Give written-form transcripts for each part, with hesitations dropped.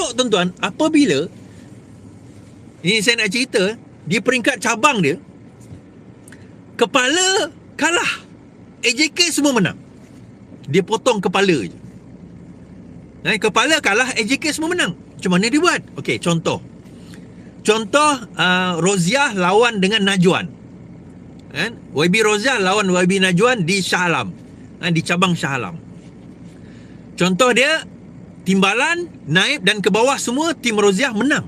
teruk tuan-tuan, apabila ini saya nak cerita, di peringkat cabang dia, kepala kalah, AJK semua menang. Dia potong kepala je. Kepala kalah, AJK semua menang. Macam mana dia buat? Okey, contoh Roziah lawan dengan Najwan, kan? YB Roziah lawan YB Najwan di Shah Alam, di cabang Shah Alam. Contoh dia, timbalan, naib dan ke bawah semua tim Roziah menang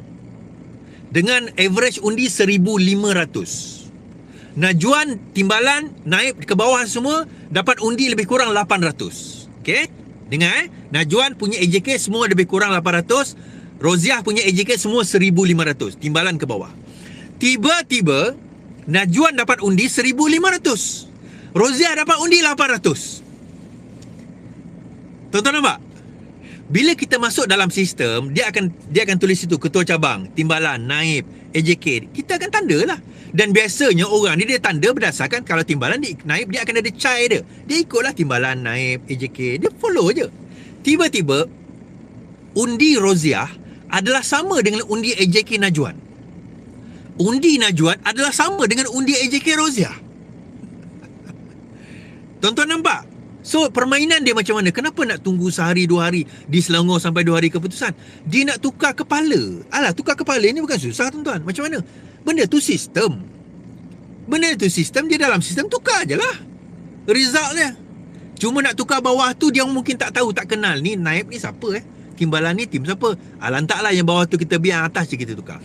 dengan average undi 1,500. Najwan, timbalan, naib ke bawah semua dapat undi lebih kurang 800. Okey? Dengar, Najwan punya AJK semua lebih kurang 800, Roziah punya AJK semua 1,500, timbalan ke bawah. Tiba-tiba Najwan dapat undi 1,500, Roziah dapat undi 800. Tuan-tuan nampak? Bila kita masuk dalam sistem, dia akan tulis situ ketua cabang, timbalan, naib, AJK. Kita akan tanda lah. Dan biasanya orang ni dia tanda berdasarkan, kalau timbalan naib, dia akan ada chai dia. Dia ikutlah timbalan, naib, AJK. Dia follow je. Tiba-tiba undi Roziah adalah sama dengan undi AJK Najwan. Undi Najwan adalah sama dengan undi AJK Roziah. Tuan-tuan nampak? So permainan dia macam mana? Kenapa nak tunggu sehari dua hari di Selangor sampai 2 hari keputusan? Dia nak tukar kepala. Alah, tukar kepala ni bukan susah tuan-tuan. Macam mana? Benda tu sistem. Dia dalam sistem, tukar je lah result dia. Cuma nak tukar bawah tu, dia mungkin tak tahu, tak kenal. Ni naib ni siapa timbalan ni tim siapa. Lantaklah yang bawah tu kita biar, atas je kita tukar.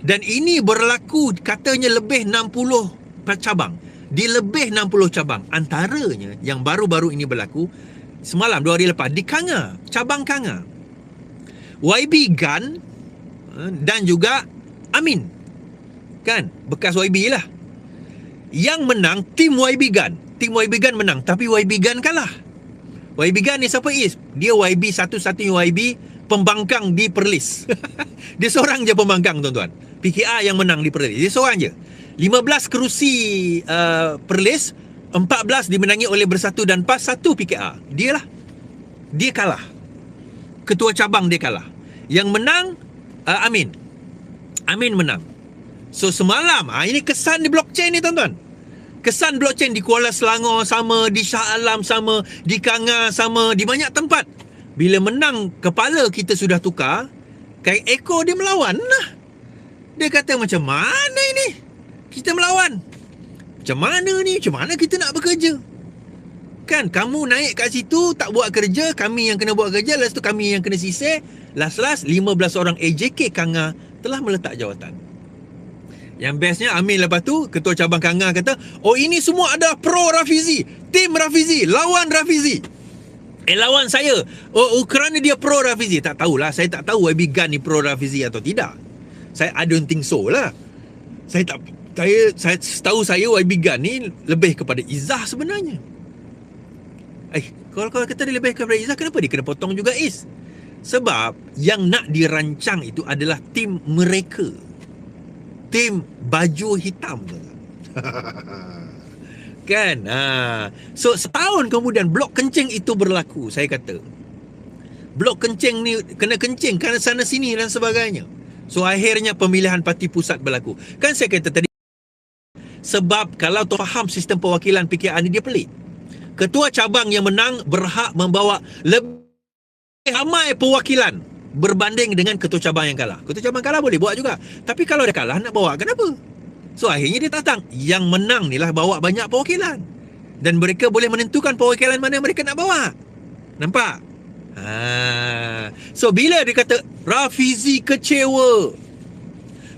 Dan ini berlaku katanya lebih 60 cabang. Di lebih 60 cabang. Antaranya yang baru-baru ini berlaku semalam, 2 hari lepas, di Kanga, cabang Kanga, YB Gan dan juga Amin, kan, bekas YB lah, yang menang tim YB Gan. Tim YB Gan menang, tapi YB Gan kalah. YB Gan ni siapa is? Dia YB, satu-satunya YB pembangkang di Perlis. Dia seorang je pembangkang tuan-tuan. PKR yang menang di Perlis, dia seorang je. 15 kerusi Perlis, 14 dimenangi oleh Bersatu dan PAS, 1 PKR. Dia kalah. Ketua cabang dia kalah. Yang menang Amin. Amin menang. So semalam, ini kesan di blockchain ni tuan-tuan. Kesan blockchain di Kuala Selangor sama, di Shah Alam sama, di Kanga sama, di banyak tempat. Bila menang, kepala kita sudah tukar, kayak ekor dia melawan lah. Dia kata, macam mana ini? Kita melawan. Macam mana ni? Macam mana kita nak bekerja? Kan, kamu naik kat situ, tak buat kerja, kami yang kena buat kerja, lepas tu kami yang kena sisir. Last 15 orang AJK Kanga telah meletak jawatan. Yang bestnya, Amin lepas tu, ketua cabang Kanga kata, oh ini semua adalah pro Rafizi, tim Rafizi, lawan Rafizi. Lawan saya. Oh kerana dia pro Rafizi. Tak tahulah, saya tak tahu YB Gan ni pro Rafizi atau tidak. I don't think so lah. Setahu saya YB Gan ni lebih kepada Izzah sebenarnya. Kalau kata dia lebih kepada Izzah, kenapa dia kena potong juga Is? Sebab yang nak dirancang itu adalah tim mereka, tim baju hitam. Kan? So setahun kemudian blok kencing itu berlaku. Saya kata blok kencing ni kena kencing kerana sana sini dan sebagainya. So akhirnya pemilihan parti pusat berlaku. Kan saya kata tadi, sebab kalau tu faham sistem perwakilan PKR ni, dia pelik. Ketua cabang yang menang berhak membawa lebih ramai perwakilan berbanding dengan ketua cabang yang kalah. Ketua cabang kalah boleh buat juga, tapi kalau dia kalah nak bawa kenapa? So akhirnya dia datang, yang menang ni lah bawa banyak perwakilan, dan mereka boleh menentukan perwakilan mana mereka nak bawa. Nampak? So bila dia kata Rafizi kecewa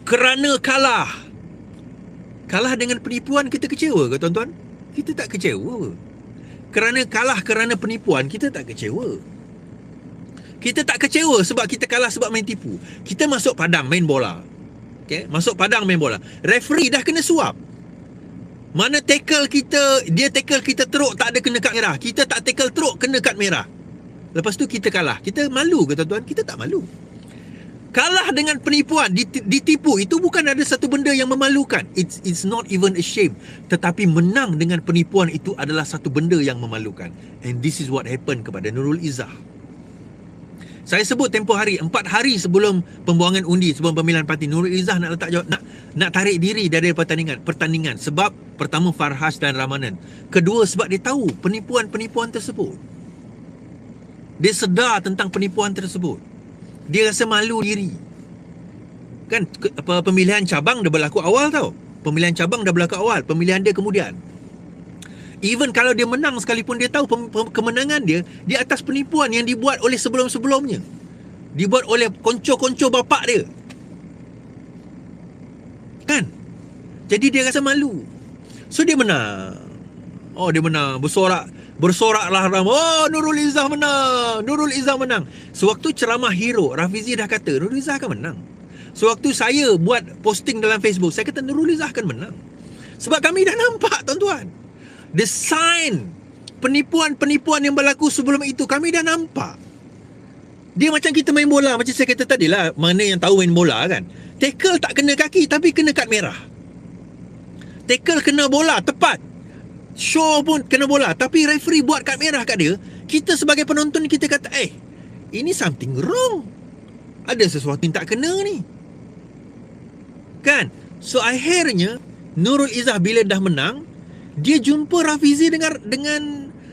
kerana kalah dengan penipuan, kita kecewa ke tuan-tuan? Kita tak kecewa. Kerana kalah kerana penipuan, kita tak kecewa. Kita tak kecewa sebab kita kalah sebab main tipu. Kita masuk padang main bola. Okay? Masuk padang main bola, referee dah kena suap. Mana tackle kita, dia tackle kita teruk, tak ada kena kad merah. Kita tak tackle teruk, kena kad merah. Lepas tu kita kalah. Kita malu ke tuan-tuan? Kita tak malu. Kalah dengan penipuan, ditipu, itu bukan ada satu benda yang memalukan. It's not even a shame. Tetapi menang dengan penipuan itu adalah satu benda yang memalukan. And this is what happened kepada Nurul Izzah. Saya sebut tempoh hari, 4 hari sebelum pembuangan undi, sebelum pemilihan parti, Nurul Izzah nak letak jawab, nak tarik diri dari pertandingan. Sebab pertama Farhash dan Ramanan. Kedua sebab dia tahu penipuan-penipuan tersebut. Dia sedar tentang penipuan tersebut. Dia rasa malu diri. Kan pemilihan cabang dah berlaku awal tau. Pemilihan cabang dah berlaku awal, pemilihan dia kemudian. Even kalau dia menang sekalipun, dia tahu kemenangan dia di atas penipuan yang dibuat oleh sebelum-sebelumnya. Dibuat oleh konco-konco bapak dia. Kan? Jadi dia rasa malu. So dia menang. Oh, dia menang. Bersoraklah ramai. Oh, Nurul Izzah menang. Nurul Izzah menang. Sewaktu ceramah hero, Rafizi dah kata Nurul Izzah akan menang. Sewaktu saya buat posting dalam Facebook, saya kata Nurul Izzah akan menang. Sebab kami dah nampak, tuan-tuan. The sign penipuan-penipuan yang berlaku sebelum itu kami dah nampak. Dia macam kita main bola, macam saya kata tadi lah, mana yang tahu main bola kan. Tackle tak kena kaki tapi kena kad merah. Tackle kena bola tepat. Shaw pun kena bola tapi referee buat kad merah kat dia. Kita sebagai penonton kita kata, ini something wrong. Ada sesuatu yang tak kena ni. Kan? So akhirnya Nurul Izzah bila dah menang, dia jumpa Rafizi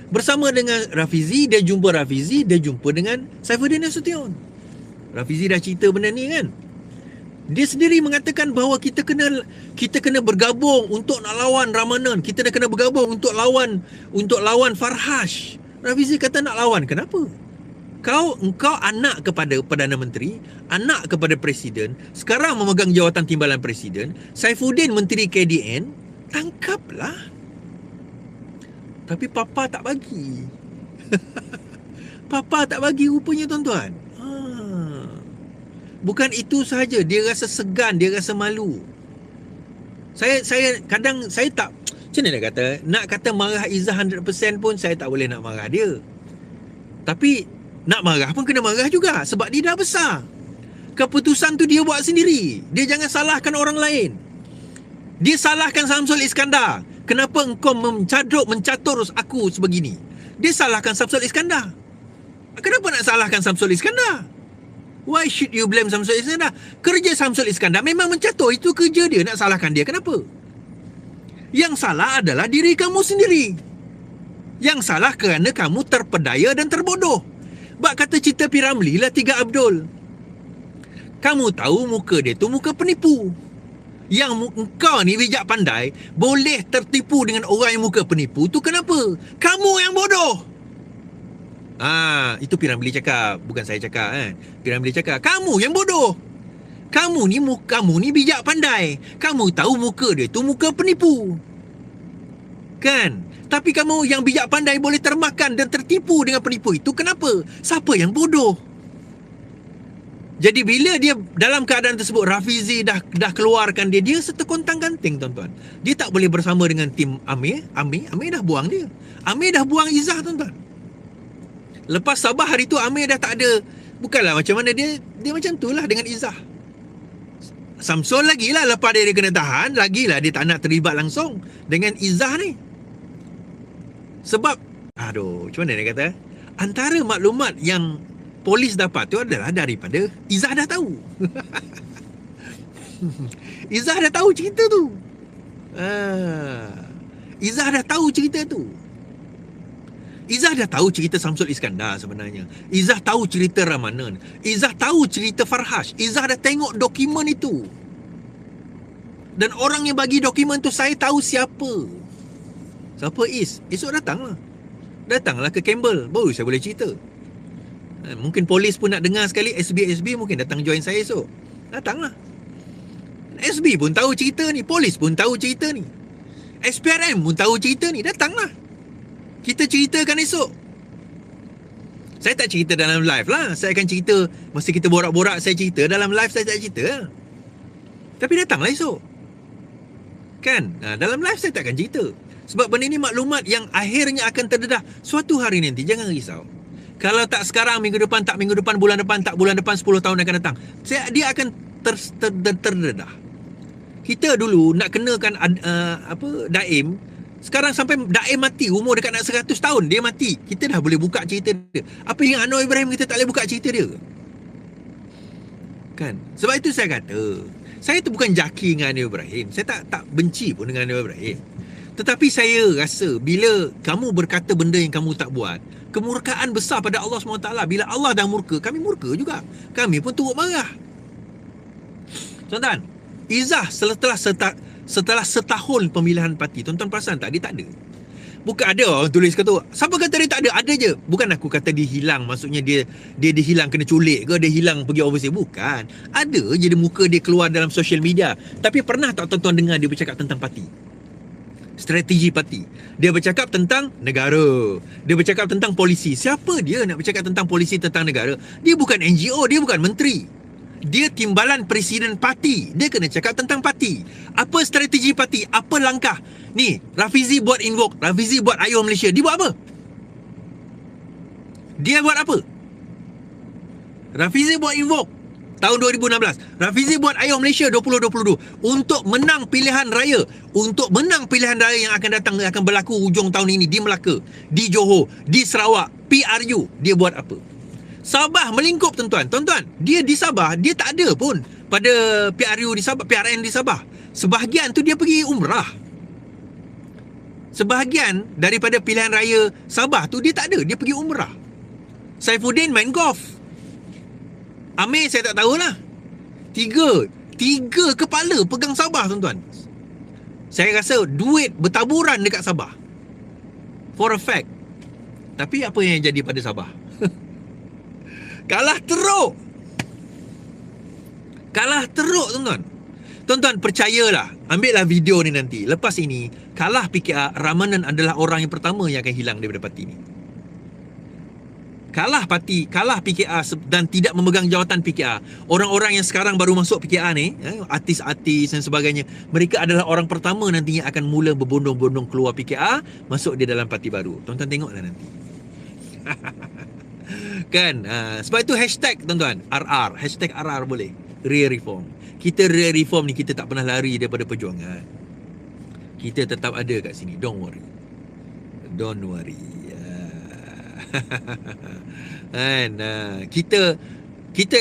bersama dengan Rafizi, dia jumpa dengan Saifuddin Nasution. Rafizi dah cerita benda ni kan. Dia sendiri mengatakan bahawa kita kena bergabung untuk nak lawan Ramanan. Kita dah kena bergabung untuk lawan Farhash. Rafizi kata nak lawan. Kenapa? Engkau anak kepada Perdana Menteri, anak kepada Presiden, sekarang memegang jawatan timbalan Presiden, Saifuddin Menteri KDN, tangkaplah. Tapi Papa tak bagi. Papa tak bagi rupanya, tuan-tuan. Bukan itu sahaja, dia rasa segan, dia rasa malu. Saya kadang saya tak, macam mana nak kata marah Izzah 100% pun saya tak boleh nak marah dia. Tapi nak marah pun kena marah juga sebab dia dah besar. Keputusan tu dia buat sendiri. Dia jangan salahkan orang lain. Dia salahkan Samsul Iskandar. Kenapa engkau mencatur aku sebegini? Dia salahkan Samsul Iskandar. Kenapa nak salahkan Samsul Iskandar? Why should you blame Samsul Iskandar? Kerja Samsul Iskandar memang mencatur. Itu kerja dia. Nak salahkan dia kenapa? Yang salah adalah diri kamu sendiri. Yang salah kerana kamu terpedaya dan terbodoh. Bak kata cerita P. Ramlee lah 3 Abdul. Kamu tahu muka dia tu muka penipu. Yang engkau ni bijak pandai boleh tertipu dengan orang yang muka penipu tu kenapa? Kamu yang bodoh. Itu P. Ramlee cakap, bukan saya cakap kan. P. Ramlee cakap, kamu yang bodoh. Kamu ni bijak pandai. Kamu tahu muka dia tu muka penipu. Kan? Tapi kamu yang bijak pandai boleh termakan dan tertipu dengan penipu itu kenapa? Siapa yang bodoh? Jadi bila dia dalam keadaan tersebut, Rafizi dah keluarkan dia serta kontang-ganting, tuan-tuan. Dia tak boleh bersama dengan tim Amir dah buang dia. Amir dah buang Izzah, tuan-tuan. Lepas Sabah hari tu Amir dah tak ada. Bukanlah macam mana dia macam tu lah dengan Izzah. Samsul lagilah lepas dia kena tahan, lagilah dia tak nak terlibat langsung dengan Izzah ni. Sebab macam mana dia kata? Antara maklumat yang polis dapat tu adalah daripada Izzah dah tahu. Izzah dah tahu cerita tu. Izzah dah tahu cerita tu. Izzah dah tahu cerita Samsul Iskandar sebenarnya. Izzah tahu cerita Ramanan. Izzah tahu cerita Farhash. Izzah dah tengok dokumen itu. Dan orang yang bagi dokumen tu saya tahu siapa. Siapa Is? Esok datanglah ke Campbell. Baru saya boleh cerita. Mungkin polis pun nak dengar sekali. SB mungkin datang join saya esok. Datanglah. SB pun tahu cerita ni. Polis pun tahu cerita ni. SPRM pun tahu cerita ni. Datanglah. Kita ceritakan esok. Saya tak cerita dalam live lah. Saya akan cerita masa kita borak-borak. Saya cerita dalam live, saya tak cerita lah. Tapi datanglah esok. Kan? Dalam live saya tak akan cerita. Sebab benda ni maklumat yang akhirnya akan terdedah suatu hari nanti. Jangan risau. Kalau tak sekarang, minggu depan, tak minggu depan, bulan depan, tak bulan depan, 10 tahun akan datang, dia akan terdedah. Kita dulu nak kenakan Daim Sekarang sampai Daim mati, umur dekat nak 100 tahun, dia mati. Kita dah boleh buka cerita dia. Apa yang Anwar Ibrahim kita tak boleh buka cerita dia? Kan? Sebab itu saya kata, saya tu bukan jaki dengan Anwar Ibrahim. Saya tak benci pun dengan Anwar Ibrahim. Tetapi saya rasa bila kamu berkata benda yang kamu tak buat, kemurkaan besar pada Allah SWT. Bila Allah dah murka, kami murka juga. Kami pun turut marah. Tuan-tuan, Izzah setelah setahun pemilihan parti, tuan-tuan perasan tak? Dia tak ada. Bukan ada orang tulis kata, siapa kata dia tak ada? Ada je. Bukan aku kata dia hilang, maksudnya dia hilang kena culik ke, dia hilang pergi overseas. Bukan. Ada je dia muka dia keluar dalam social media. Tapi pernah tak tuan-tuan dengar dia bercakap tentang parti? Strategi parti. Dia bercakap tentang negara. Dia bercakap tentang polisi. Siapa dia nak bercakap tentang polisi, tentang negara? Dia bukan NGO, dia bukan menteri. Dia timbalan presiden parti. Dia kena cakap tentang parti. Apa strategi parti? Apa langkah? Ni, Rafizi buat invoke, Rafizi buat Ayo Malaysia. Dia buat apa? Dia buat apa? Rafizi buat invoke tahun 2016. Rafizi buat Ayo Malaysia 2022 untuk menang pilihan raya. Untuk menang pilihan raya yang akan datang, yang akan berlaku hujung tahun ini di Melaka, di Johor, di Sarawak, PRU. Dia buat apa? Sabah melingkup, tuan-tuan. Tuan-tuan, dia di Sabah, dia tak ada pun pada PRU di Sabah, PRN di Sabah. Sebahagian tu dia pergi umrah. Sebahagian daripada pilihan raya Sabah tu dia tak ada, dia pergi umrah. Saifuddin main golf. Amir saya tak tahulah. Tiga kepala pegang Sabah, tuan-tuan. Saya rasa duit bertaburan dekat Sabah. For a fact. Tapi apa yang jadi pada Sabah? Kalah teruk. Kalah teruk, tuan-tuan. Tuan-tuan, percayalah. Ambillah video ni nanti. Lepas ini, kalah PKR, Ramanan adalah orang yang pertama yang akan hilang daripada parti ni. Kalah parti, kalah PKR dan tidak memegang jawatan PKR. Orang-orang yang sekarang baru masuk PKR ni, artis-artis dan sebagainya, mereka adalah orang pertama nantinya akan mula berbondong-bondong keluar PKR, masuk dia dalam parti baru. Tuan-tuan tengoklah nanti. Kan? Sebab itu hashtag, tuan-tuan, RR. Hashtag RR boleh. Real reform. Kita real reform ni, kita tak pernah lari daripada perjuangan. Kita tetap ada kat sini. Don't worry. Don't worry. And, kita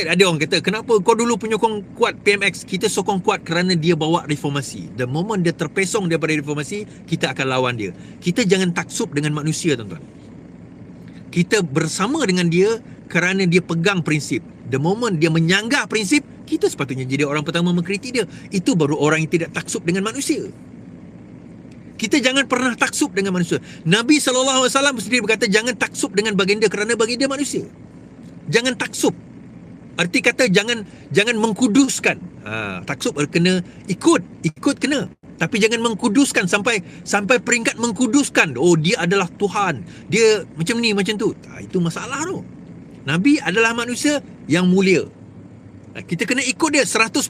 ada orang kata, kenapa kau dulu penyokong kuat PMX? Kita sokong kuat kerana dia bawa reformasi. The moment dia terpesong daripada reformasi, kita akan lawan dia. Kita jangan taksub dengan manusia, tuan-tuan. Kita bersama dengan dia kerana dia pegang prinsip. The moment dia menyanggah prinsip, kita sepatutnya jadi orang pertama mengkritik dia. Itu baru orang yang tidak taksub dengan manusia. Kita jangan pernah taksub dengan manusia. Nabi SAW sendiri berkata, jangan taksub dengan baginda kerana baginda manusia. Jangan taksub. Arti kata jangan mengkuduskan. Taksub kena ikut kena. Tapi jangan mengkuduskan sampai peringkat mengkuduskan. Oh, dia adalah Tuhan. Dia macam ni, macam tu. Itu masalah tu. Nabi adalah manusia yang mulia. Kita kena ikut dia 100%.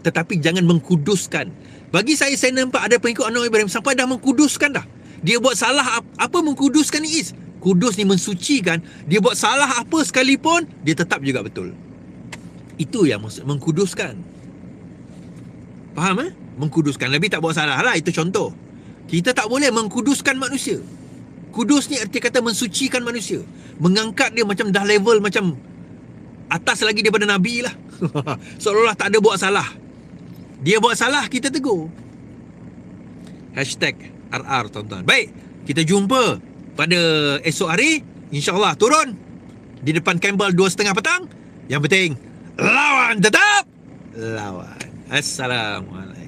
Tetapi jangan mengkuduskan. Bagi saya nampak ada pengikut Anwar Ibrahim sampai dah mengkuduskan dah. Dia buat salah apa mengkuduskan ni is? Kudus ni mensucikan. Dia buat salah apa sekalipun, dia tetap juga betul. Itu yang maksud mengkuduskan. Faham Mengkuduskan. Nabi tak buat salah lah. Itu contoh. Kita tak boleh mengkuduskan manusia. Kudus ni arti kata mensucikan manusia. Mengangkat dia macam dah level macam atas lagi daripada Nabi lah. Seolah-olah tak ada buat salah. Dia buat salah, kita tegur. Hashtag RR, tuan-tuan. Baik, kita jumpa pada esok hari. InsyaAllah turun di depan Campbell 2.30 petang. Yang penting, lawan tetap lawan. Assalamualaikum.